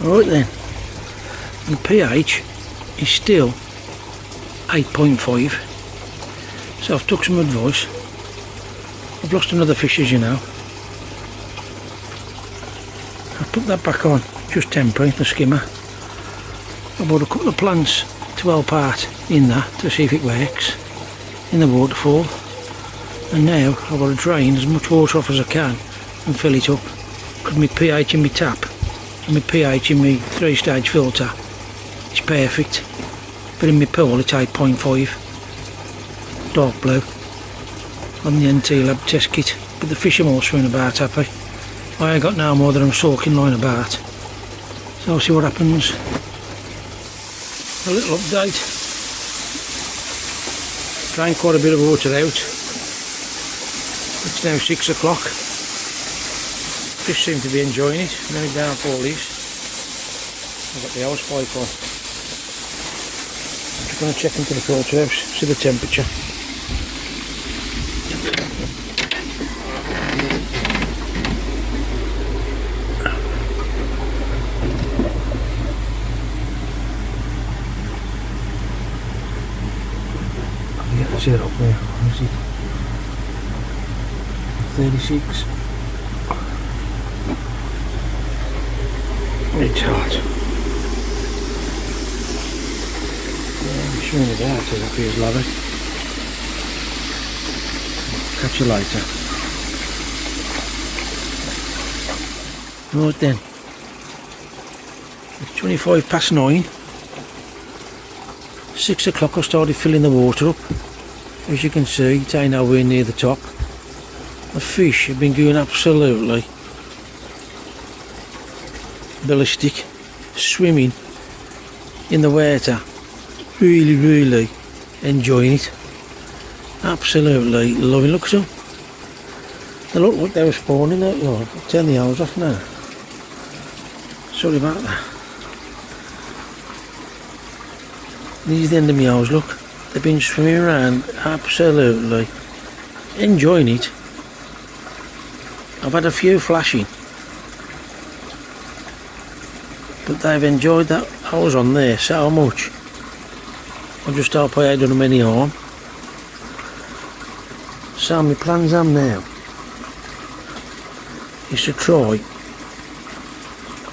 Right then, the pH is still 8.5, so I've took some advice. I've lost another fish, as you know. I put that back on, just temporary, the skimmer. I bought a couple of plants to help out in that, to see if it works, in the waterfall. And now I've got to drain as much water off as I can and fill it up, because my pH in my tap and my pH in my 3-stage filter is perfect, but in my pool it's 8.5, dark blue, on the NT Lab test kit. But the fish are all swimming about happy. I ain't got no more than I'm soaking line about, so I'll see what happens. A little update. Drained quite a bit of water out. It's now 6 o'clock. Fish seem to be enjoying it. Now down for all these. I've got the house pipe on. Just going to check into the filter house, see the temperature. Set up there, what is it? 36. It's hot. Yeah, I'm showing it out as it feels lovely. Catch you later. Right then. It's 9:25. 6 o'clock I started filling the water up. As you can see, it ain't nowhere near the top. The fish have been going absolutely ballistic, swimming in the water, really enjoying it, absolutely loving it. Look at them, they look like they were spawning out. I'll turn the hose off now, sorry about that. This is the end of my hose, look. They've been swimming around, absolutely enjoying it. I've had a few flashing, but they've enjoyed that I was on there so much. I just hope I ain't done them any harm. So my plans are now is to try.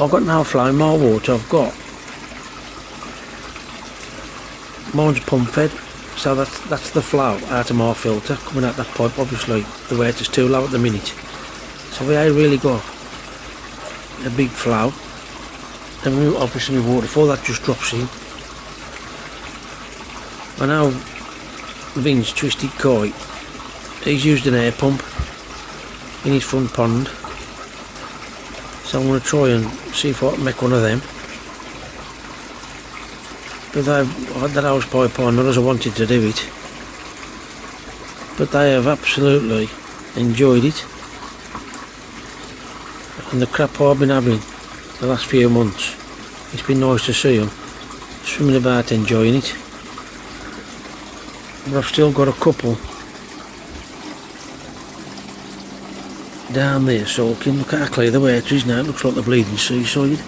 I've got no flow in my water. I've got mine's pump fed. So that's the flow out of my filter coming out that pipe. Obviously the water's too low at the minute, so we ain't really got a big flow. Then obviously my waterfall that just drops in. I know Vince Twisted Kite, he's used an air pump in his front pond, so I'm going to try and see if I can make one of them. But I had that house pipe on, not as I wanted to do it, but they have absolutely enjoyed it. And the crap I've been having the last few months, it's been nice to see them swimming about enjoying it. But I've still got a couple down there sulking. Look how clear the water is now, it looks like the bleeding seaside.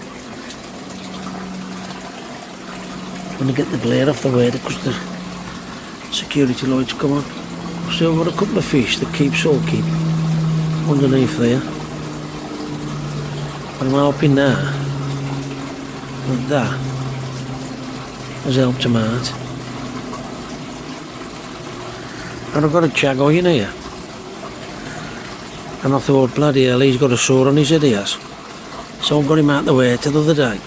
I'm going to get the glare off the water because the security lights come on. I've still got a couple of fish that keep sulking underneath there. But I'm hoping now that has helped him out. And I've got a chagoi in here. And I thought, bloody hell, he's got a sore on his head, he has. So I got him out the water the other day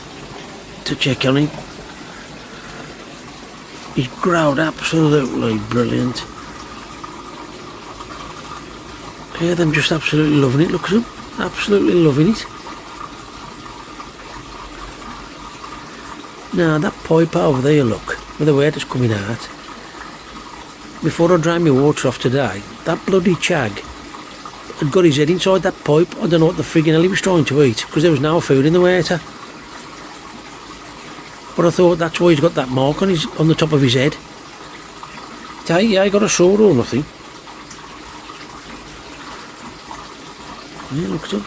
to check on him. He's growled absolutely brilliant. Yeah, them just absolutely loving it, look at them. Absolutely loving it. Now that pipe over there, look, where the water's coming out. Before I drain my water off today, that bloody chag had got his head inside that pipe. I don't know what the friggin' hell he was trying to eat, because there was no food in the water. But I thought that's why he's got that mark on the top of his head. Yeah, he got a sore or nothing. Yeah, look at him.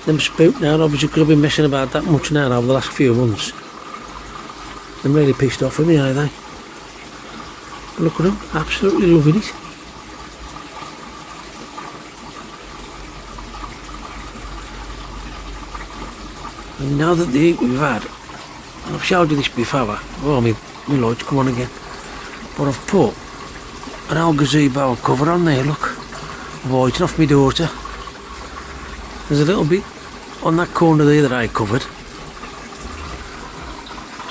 them spout now, obviously because I've been messing about that much now over the last few months. I'm really pissed off with me, are they? But look at them, absolutely loving it. And now that the heat we've had, and I've showed you this before, oh my lights come on again, but I've put an old gazebo cover on there, look, white off my daughter. There's a little bit on that corner there that I covered,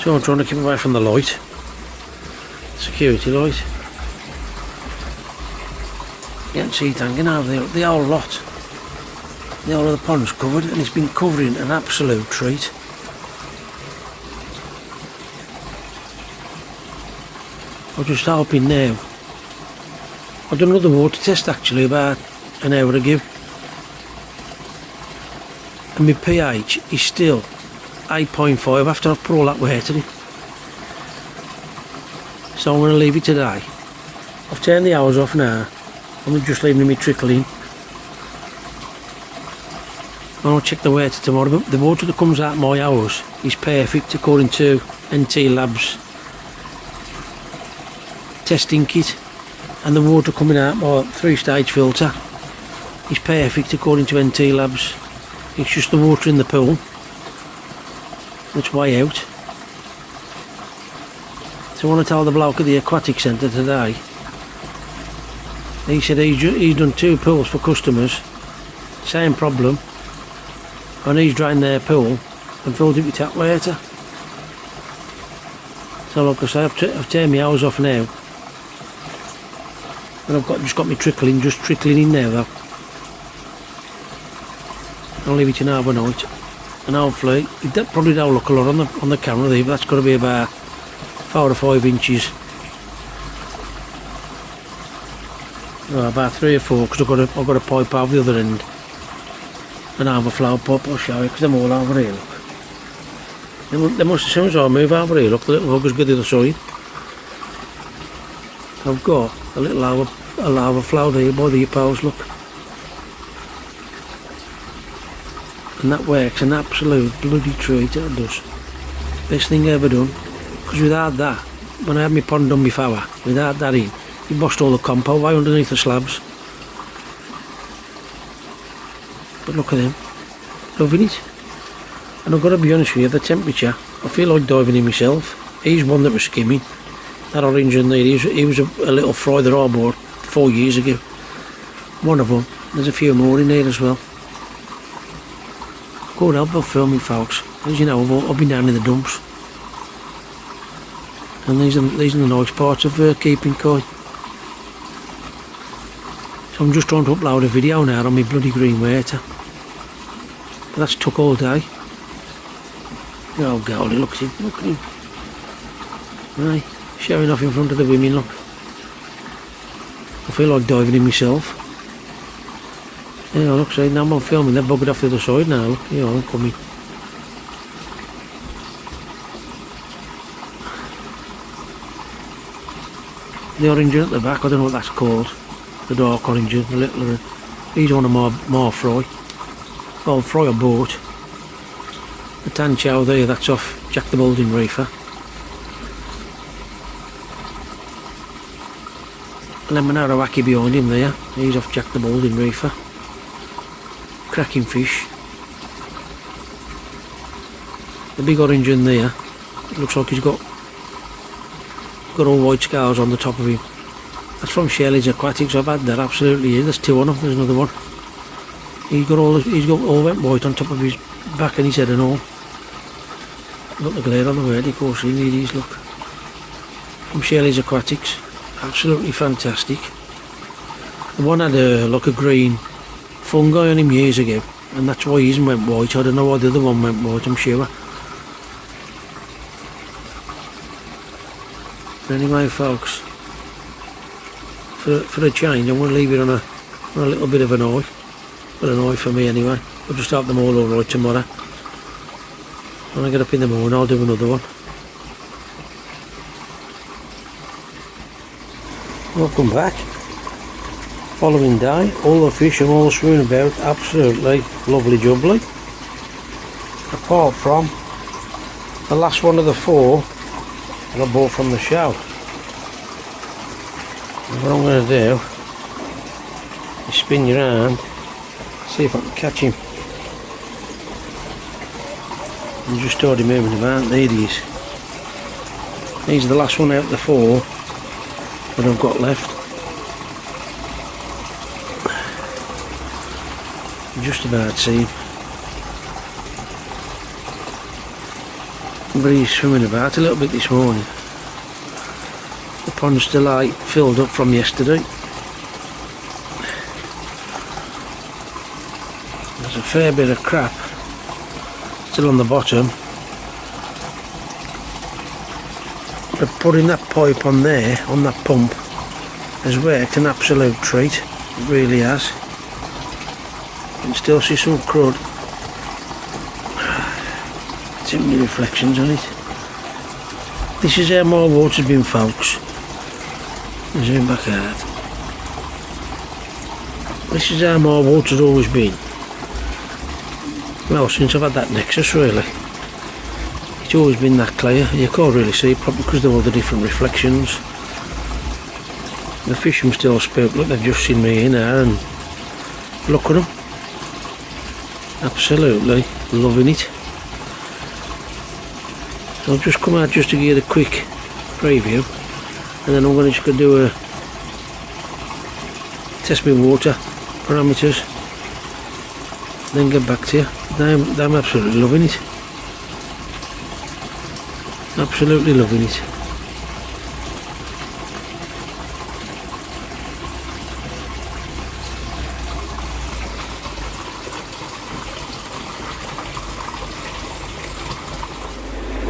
so I'm trying to keep away from the light, security light. You can see it hanging over there, the whole lot. The whole of the pond's covered, and it's been covering an absolute treat. I'm just hoping now. I've done another water test actually about an hour ago, and my pH is still 8.5 after I've put all that water in. So I'm going to leave it today. I've turned the hose off now. I'm just leaving it trickling. I'll check the water tomorrow, but the water that comes out of my house is perfect according to NT Labs testing kit, and the water coming out my 3-stage filter is perfect according to NT Labs. It's just the water in the pool that's way out. So when I told the bloke at the aquatic centre today, he said he's done 2 pools for customers, same problem, and he's drained their pool and filled it with tap water. So like I say, I've turned my hose off now, and I've just got me trickling in now though. I'll leave it in overnight, and hopefully it probably don't look a lot on the camera there, but that's got to be about 4 or 5 inches. Well, about 3 or 4, because I've got a pipe over the other end. An overflow pipe, I'll show you, because I'm all over here, look. They must, as soon as I move over here, look, the little buggers go the other side. I've got a little overflow there by the poles, look. And that works an absolute bloody treat, that does. Best thing ever done. Because without that, when I had my pond done before, without that in, it bust all the compo away underneath the slabs. But look at them, loving it. And I've got to be honest with you, the temperature, I feel like diving in myself. He's one that was skimming, that orange in there, he was a little fry that I bought 4 years ago. One of them, there's a few more in there as well. Good help of filming, folks. As you know, I've been down in the dumps. And these are the nice parts of keeping koi. So I'm just trying to upload a video now on my bloody green water. But that's took all day. Oh golly, look at him. Right, showing off in front of the women, look. I feel like diving in myself. Yeah, look, see, now I'm filming, they're buggered off the other side now, look. Yeah, I'm coming. The orange at the back, I don't know what that's called. The dark orange, the little, he's one of my fry. Well, fry I bought. The tan chow there, that's off Jack the Balding Reefer. Lemon Arawaki behind him there, he's off Jack the Balding Reefer. Cracking fish. The big orange in there, it looks like he's got all white scales on the top of him. That's from Shelley's Aquatics. I've had that, absolutely. There's 2 on them. There's another one. He's got all wet white on top of his back and his head and all. Got the glare on the word, of course. These look. From Shelley's Aquatics. Absolutely fantastic. The one had like a green fungi on him years ago, and that's why his went white. I don't know why the other one went white, I'm sure. Anyway, folks, for a change, I'm going to leave it on a little bit of an eye. But an eye for me anyway. I'll just have them all alright tomorrow. When I get up in the morning, I'll do another one. Welcome back. Following day, all the fish and all swimming about, absolutely lovely jubbly. apart from the last one of the 4 that I bought from the show. And what I'm going to do is spin you around, see if I can catch him. I'm just already moving about. There he is. He's the last one out of the 4 that I've got left. Just about see him. But he's swimming about a little bit this morning. The pond's still filled up from yesterday. There's a fair bit of crap still on the bottom. But putting that pipe on there, on that pump, has worked an absolute treat. It really has. You can still see some crud. Too many reflections on it. This is how my water's been, folks. Zoom back out. This is how my water's always been. Well, since I've had that Nexus, really. It's always been that clear. You can't really see it, probably because of all the different reflections. The fish them still spook. Look, they've just seen me in there, and look at them. Absolutely loving it. So I've just come out just to give you a quick preview, and then I'm going to just do a test my water parameters, then get back to you. I'm absolutely loving it. Absolutely loving it.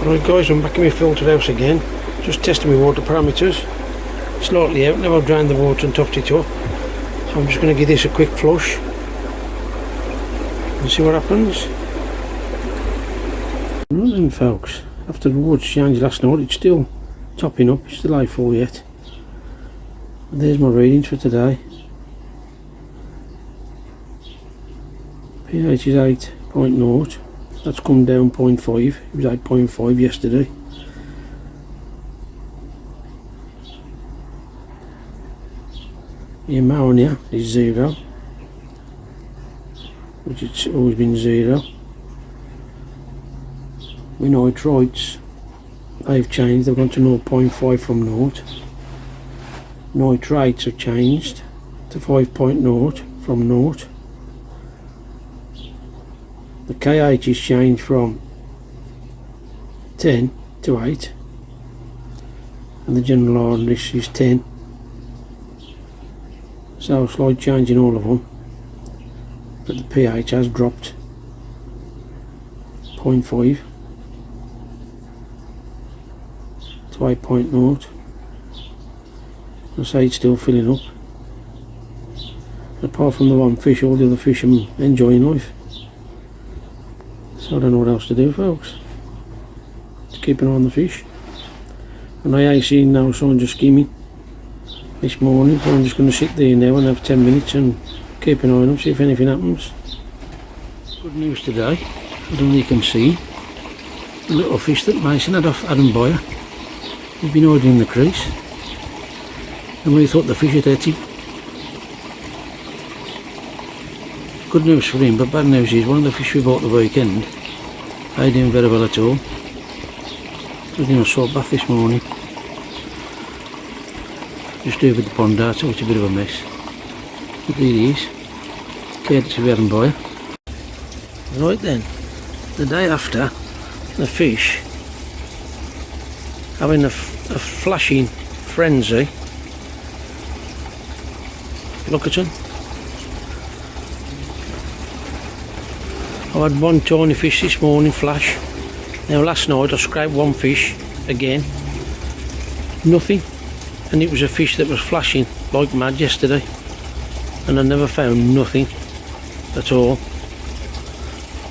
Right guys, I'm back in my filter house again, just testing my water parameters. Slightly out, now I've drained the water and topped it up. So I'm just going to give this a quick flush and see what happens. Right then folks, after the water changed last night, it's still topping up, it's still A4 yet. And there's my readings for today. pH is 8.0. That's come down 0.5, it was 8.5 yesterday. The ammonia is 0, which it's always been 0. The nitrites, they've changed, they've gone to 0.5 from 0. Nitrates have changed to 5.0 from 0. The KH is changed from 10 to 8, and the general hardness is 10. So a slight change in all of them, but the pH has dropped 0.5 to 8.0. I say it's still filling up. Apart from the one fish, all the other fish are enjoying life. So I don't know what else to do, folks. Just keep an eye on the fish. And I ain't seen now someone just skimming this morning, so I'm just going to sit there now and have 10 minutes and keep an eye on them, see if anything happens. Good news today, I don't know if you can see, the little fish that Mason had off Adam Boyer. He'd been hiding in the crease, and we thought the fish had ate him. Good news for him, but bad news is one of the fish we bought the weekend ain't doing very well at all. We're doing a salt bath this morning. Just over the pond out, so it's a bit of a mess. But there he is. Courtesy of Adam Boyer. Right then, the day after, the fish having a flashing frenzy. Look at him. I had one tiny fish this morning flash. Now last night I scraped one fish again, nothing, and it was a fish that was flashing like mad yesterday, and I never found nothing at all.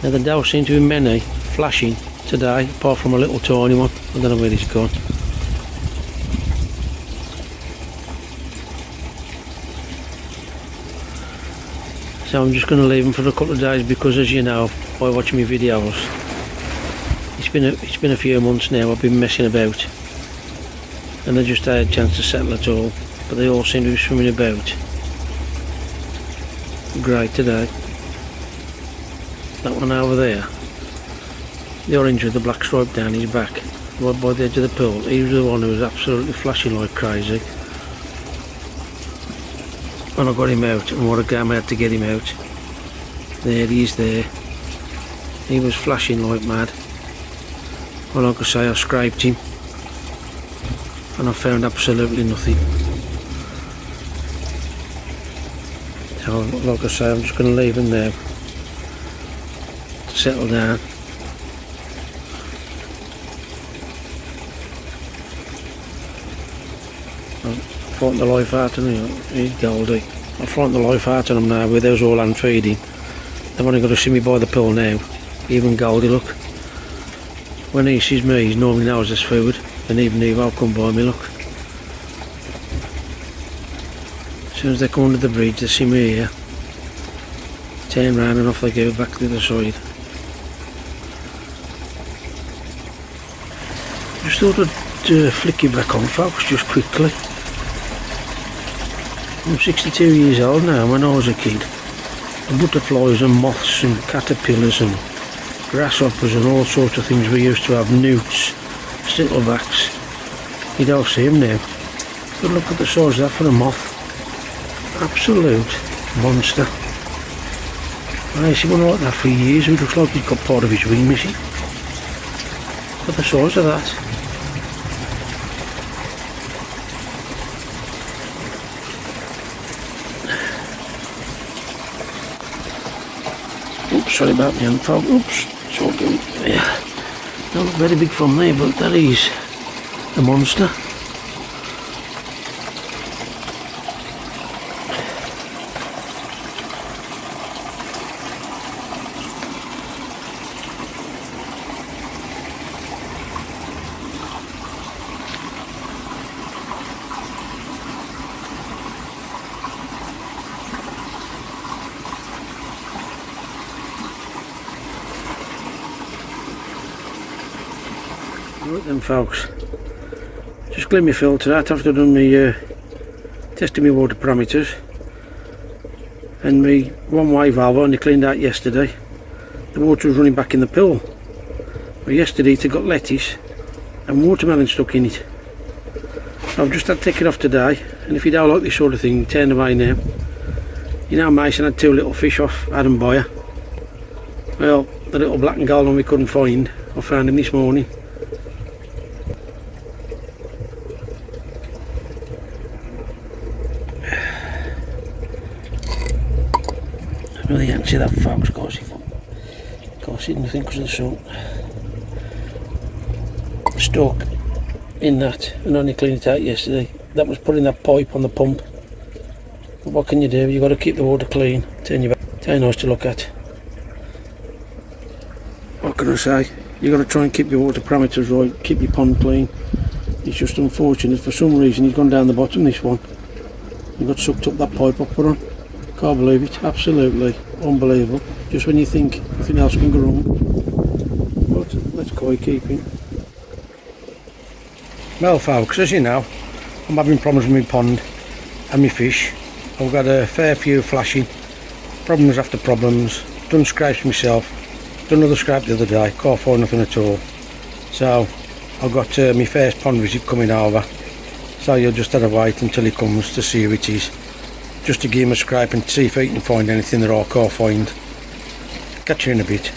Now there don't seem to be many flashing today, apart from a little tiny one. I don't know where he's gone. So I'm just going to leave them for a couple of days, because as you know by watching my videos, it's been a few months now I've been messing about, and I just had a chance to settle it all, but they all seem to be swimming about. Great today. That one over there, the orange with the black stripe down his back, right by the edge of the pool, he was the one who was absolutely flashing like crazy. And I got him out, and what a game I had to get him out. There he is there. He was flashing like mad. Well, like I say, I scraped him and I found absolutely nothing. So, like I say, I'm just going to leave him there to settle down. I'm frightened the life out of him. He's Goldie. I'm frightened the life out of him now with those all hand feeding. They've only got to see me by the pool now. Even Goldie, look. When he sees me, he normally knows there's food, and even he won't come by me, look. As soon as they come under the bridge, they see me here. Turn round and off they go back to the side. Just thought I'd flick you back on, folks, just quickly. I'm 62 years old now. When I was a kid, the butterflies and moths and caterpillars and grasshoppers and all sorts of things we used to have, newts, sticklebacks. You don't see them now. But look at the size of that for a moth. Absolute monster. I see one like that for years. It looks like he's got part of his wing missing. Look at the size of that. Oops, sorry about my hand, folks. Oops. Yeah, don't look very big from there, but that is a monster. Right then, folks, just clean my filter out after I've done my testing my water parameters, and my one-way valve I only cleaned out yesterday. The water was running back in the pool, but yesterday it got lettuce and watermelon stuck in it. So I've just had to take it off today, and if you don't like this sort of thing, turn away now. You know, Mason had 2 little fish off Adam Boyer. Well, the little black and gold one we couldn't find, I found him this morning. Well, you can't see that, folks, can't see nothing because of the sun. Stuck in that, and only cleaned it out yesterday. That was putting that pipe on the pump. But what can you do? You've got to keep the water clean. Turn nice to look at. What can I say? You've got to try and keep your water parameters right, keep your pond clean. It's just unfortunate, for some reason he's gone down the bottom, this one. He got sucked up that pipe I put on. Can't believe it, absolutely unbelievable. Just when you think nothing else can go wrong. But let's koi keeping. Well, folks, as you know, I'm having problems with my pond and my fish. I've got a fair few flashing, problems after problems, done scrapes myself, done another scrape the other day, can't find nothing at all. So I've got my first pond visit coming over, so you'll just have to wait until he comes to see who it is, just to give him a scrape and see if he can find anything that I can't find. Catch you in a bit.